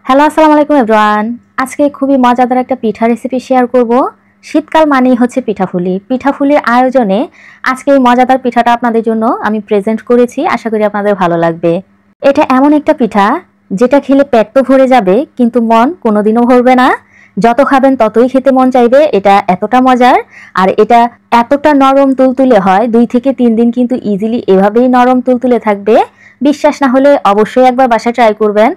Hello আসসালামু আলাইকুম everyone. আজকে খুবই মজাদার একটা পিঠা রেসিপি শেয়ার করব। শীতকাল মানেই হচ্ছে পিঠাফুলি। পিঠাফুলির আয়োজনে আজকে এই মজাদার পিঠাটা আপনাদের জন্য আমি প্রেজেন্ট করেছি। আশা করি আপনাদের ভালো লাগবে। এটা এমন একটা পিঠা যেটা খেলে পেট তো ভরে যাবে কিন্তু মন কোনোদিনও ভরবে না। যত খাবেন ততই খেতে মন চাইবে। এটা এতটা মজার আর এটা এতটা নরম তুলতুলে হয় 2 থেকে 3 দিন কিন্তু ইজিলি এভাবেই নরম তুলতুলে থাকবে। বিশ্বাস না হলে অবশ্যই একবার বাসায় ট্রাই করবেন।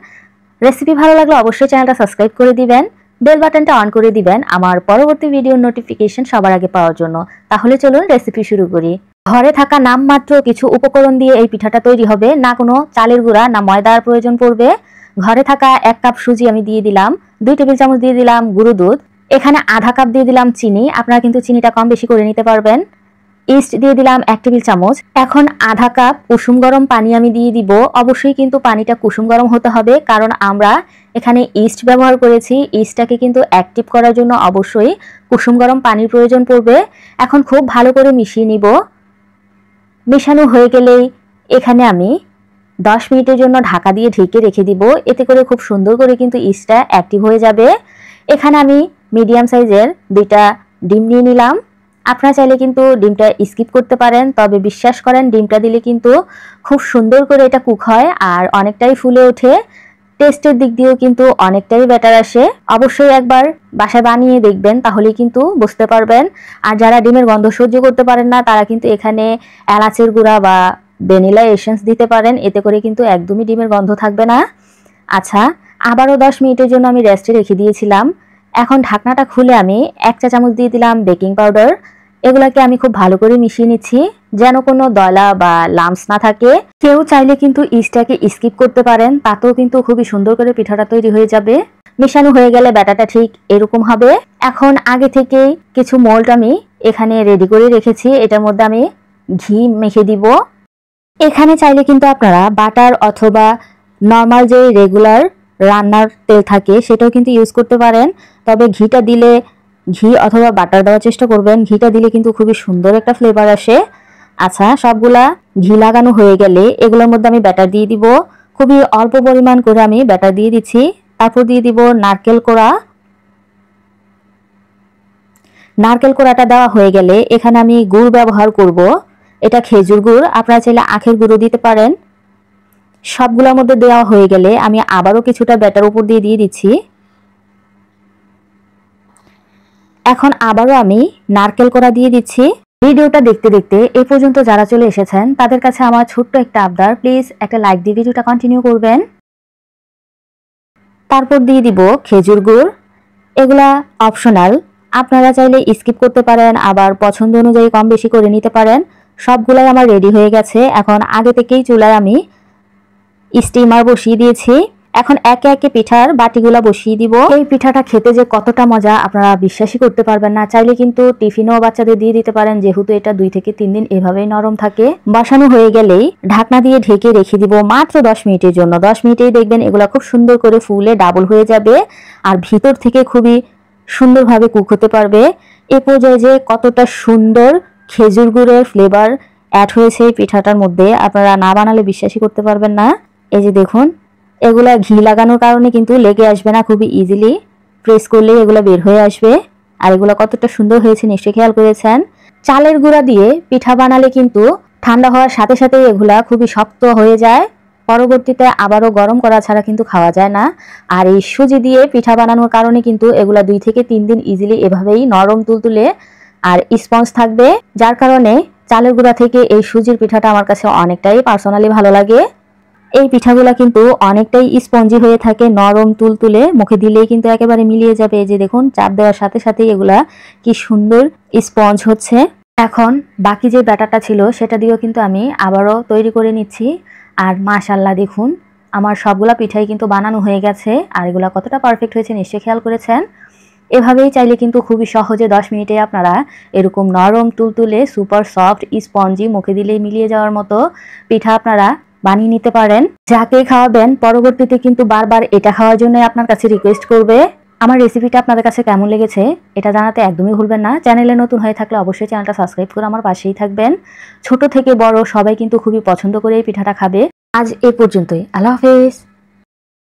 রেসিপি ভালো লাগলে অবশ্যই চ্যানেলটা সাবস্ক্রাইব করে দিবেন, বেল বাটনটা অন করে দিবেন আমার পরবর্তী ভিডিওর নোটিফিকেশন সবার আগে পাওয়ার জন্য। তাহলে চলুন রেসিপি শুরু করি। ঘরে থাকা নামমাত্র কিছু উপকরণ দিয়ে এই পিঠাটা তৈরি হবে। না কোনো চালের গুঁড়া না ময়দার প্রয়োজন পড়বে। ঘরে থাকা 1 কাপ সুজি আমি দিয়ে দিলাম, 2 টেবিল চামচ দিয়ে দিলাম গুঁড়ো দুধ, এখানে আধা কাপ দিয়ে দিলাম চিনি। আপনারা কিন্তু চিনিটা কম বেশি করে নিতে পারবেন। ইস্ট দিয়ে দিলাম 1 টেবিল চামচ। এখন আধা কাপ কুসুম গরম পানি আমি দিয়ে দিব। অবশ্যই কিন্তু পানিটা কুসুম গরম হতে হবে, কারণ আমরা এখানে ইস্ট ব্যবহার করেছি। ইস্টটাকে কিন্তু অ্যাক্টিভ করার জন্য অবশ্যই কুসুম গরম পানির প্রয়োজন পড়বে। এখন খুব ভালো করে মিশিয়ে নিব। মেশানো হয়ে গেলেই এখানে আমি 10 মিনিটের জন্য ঢাকা দিয়ে ঢেকে রেখে দিব। এতে করে খুব সুন্দর করে কিন্তু ইস্টটা অ্যাক্টিভ হয়ে যাবে। এখানে আমি মিডিয়াম সাইজের 2টা ডিম নিয়ে নিলাম। আপনারা চাইলে কিন্তু ডিমটা স্কিপ করতে পারেন, তবে বিশ্বাস করেন ডিমটা দিলে কিন্তু খুব সুন্দর করে এটা কুক হয় আর অনেকটাই ফুলে ওঠে। টেস্টের দিক দিয়েও কিন্তু অনেকটাই বেটার আসে। অবশ্যই একবার বাসায় বানিয়ে দেখবেন, তাহলেই কিন্তু বুঝতে পারবেন। আর যারা ডিমের গন্ধ সহ্য করতে পারেন না তারা কিন্তু এখানে এলাচের গুঁড়া বা ভ্যানিলা এসেন্স দিতে পারেন। এতে করে কিন্তু একদমই ডিমের গন্ধ থাকবে না। আচ্ছা, আবারও 10 মিনিটের জন্য আমি রেস্টে রেখে দিয়েছিলাম। এখন ঢাকনাটা খুলে আমি 1 চা চামচ দিয়ে দিলাম বেকিং পাউডার। এগুলাকে আমি খুব ভালো করে মিশিয়ে নিচ্ছি যেন কোনো দলা বা লাম্পস না থাকে। কেউ চাইলে কিন্তু ইস্টটাকে স্কিপ করতে পারেন, তাতেও কিন্তু খুবই সুন্দর করে পিঠাটা তৈরি হয়ে যাবে। মেশানো হয়ে গেলে ব্যাটারটা ঠিক এরকম হবে। এখন আগে থেকেই কিছু মোল্ড আমি এখানে রেডি করে রেখেছি। এটার মধ্যে আমি ঘি মেখে দিব। এখানে চাইলে কিন্তু আপনারা বাটার অথবা নর্মাল যে রেগুলার রান্নার তেল থাকে সেটাও কিন্তু ইউজ করতে পারেন। তবে ঘিটা দিলে ঘি অথবা বাটার দেওয়ার চেষ্টা করবেন। ঘিটা দিলে কিন্তু খুবই সুন্দর একটা ফ্লেভার আসে। আচ্ছা, সবগুলা ঘি লাগানো হয়ে গেলে এগুলোর মধ্যে আমি ব্যাটার দিয়ে দিব। খুবই অল্প পরিমাণ করে আমি ব্যাটার দিয়ে দিচ্ছি। তারপর দিয়ে দিব নারকেল কোড়া। নারকেল কোড়াটা দেওয়া হয়ে গেলে এখানে আমি গুড় ব্যবহার করব। এটা খেজুর গুড়, আপনারা চাইলে আখের গুঁড়ো দিতে পারেন। সবগুলোর মধ্যে দেওয়া হয়ে গেলে আমি আবারও কিছুটা ব্যাটার উপর দিয়ে দিচ্ছি। এখন আবারও আমি নারকেল কোড়া দিয়ে দিচ্ছি। ভিডিওটা দেখতে দেখতে এই পর্যন্ত যারা চলে এসেছেন তাদের কাছে আমার ছোট্ট একটা আবদার, প্লিজ একটা লাইক দিয়ে ভিডিওটা কন্টিনিউ করবেন। তারপর দিয়ে দিব খেজুর গুড়। এগুলা অপশনাল, আপনারা চাইলে স্কিপ করতে পারেন, আবার পছন্দ অনুযায়ী কম বেশি করে নিতে পারেন। সবগুলাই আমার রেডি হয়ে গেছে। এখন আগে থেকেই চুলায় আমি স্টিমার বসিয়ে দিয়েছি। এখন একে একে পিঠার বাটিগুলা বসিয়ে দিব। এই পিঠাটা খেতে যে কতটা মজা আপনারা বিশ্বাসই করতে পারবেন না। চাইলে কিন্তু টিফিনও বাচ্চাদের দিয়ে দিতে পারেন, যেহেতু এটা 2 থেকে 3 দিন এভাবেই নরম থাকে। বসানো হয়ে গেলেই ঢাকনা দিয়ে ঢেকে রেখে দিব মাত্র 10 মিনিটের জন্য। 10 মিনিটেই দেখবেন এগুলা খুব সুন্দর করে ফুলে ডাবল হয়ে যাবে আর ভিতর থেকে খুবই সুন্দরভাবে কুক হতে পারবে। এ পর্যায়ে যে কতটা সুন্দর খেজুর গুড়ের ফ্লেভার অ্যাড হয়েছে এই পিঠাটার মধ্যে, আপনারা না বানালে বিশ্বাসই করতে পারবেন না। এই যে দেখুন, এগুলা ঘি লাগানোর কারণে কিন্তু লেগে আসবে না, খুবই ইজিলি প্রেস করলেই এগুলো বের হয়ে আসবে। আর এগুলো কতটা সুন্দর হয়েছে নিশ্চয়ই খেয়াল করেছেন। চালের গুঁড়া দিয়ে পিঠা বানালে কিন্তু ঠান্ডা হওয়ার সাথে সাথে এগুলা খুবই শক্ত হয়ে যায়। পরবর্তীতে আবারও গরম করা ছাড়া কিন্তু খাওয়া যায় না। আর এই সুজি দিয়ে পিঠা বানানোর কারণে কিন্তু এগুলা 2 থেকে 3 দিন ইজিলি এভাবেই নরম তুলতুলে আর স্পঞ্জ থাকবে। যার কারণে চালের গুঁড়া থেকে এই সুজির পিঠাটা আমার কাছে অনেকটাই পার্সোনালি ভালো লাগে। এই পিঠাগুলা কিন্তু অনেকটাই স্পঞ্জি হয়ে থাকে, নরম তুলতুলে, মুখে দিলেই কিন্তু একেবারে মিলিয়ে যাবে। এই যে দেখুন, চাপ দেওয়ার সাথে সাথে এগুলা কি সুন্দর স্পঞ্জ হচ্ছে। এখন বাকি যে ব্যাটারটা ছিল সেটা দিয়েও কিন্তু আমি আবারও তৈরি করে নিচ্ছি। আর মাশাআল্লাহ দেখুন, আমার সবগুলা পিঠাই কিন্তু বানানো হয়ে গেছে। আর এগুলা কতটা পারফেক্ট হয়েছে নিশ্চয়ই খেয়াল করেছেন। এভাবেই চাইলে কিন্তু খুবই সহজে 10 মিনিটে আপনারা এরকম নরম তুলতুলে সুপার সফট স্পঞ্জি মুখে দিলেই মিলিয়ে যাওয়ার মতো পিঠা আপনারা বানিয়ে নিতে পারেন। যাকে খাওয়াবেন পরবর্তীতে কিন্তু বারবার এটা খাওয়ার জন্য আপনার কাছে রিকোয়েস্ট করবে। আমার রেসিপিটা আপনাদের কাছে কেমন লেগেছে এটা জানাতে একদমই ভুলবেন না। চ্যানেলে নতুন হয়ে থাকলে অবশ্যই চ্যানেলটা সাবস্ক্রাইব করে আমার পাশেই থাকবেন। ছোট থেকে বড় সবাই কিন্তু খুবই পছন্দ করে এই পিঠাটা খাবে। আজ এ পর্যন্তই। আল্লাহ হাফেজ।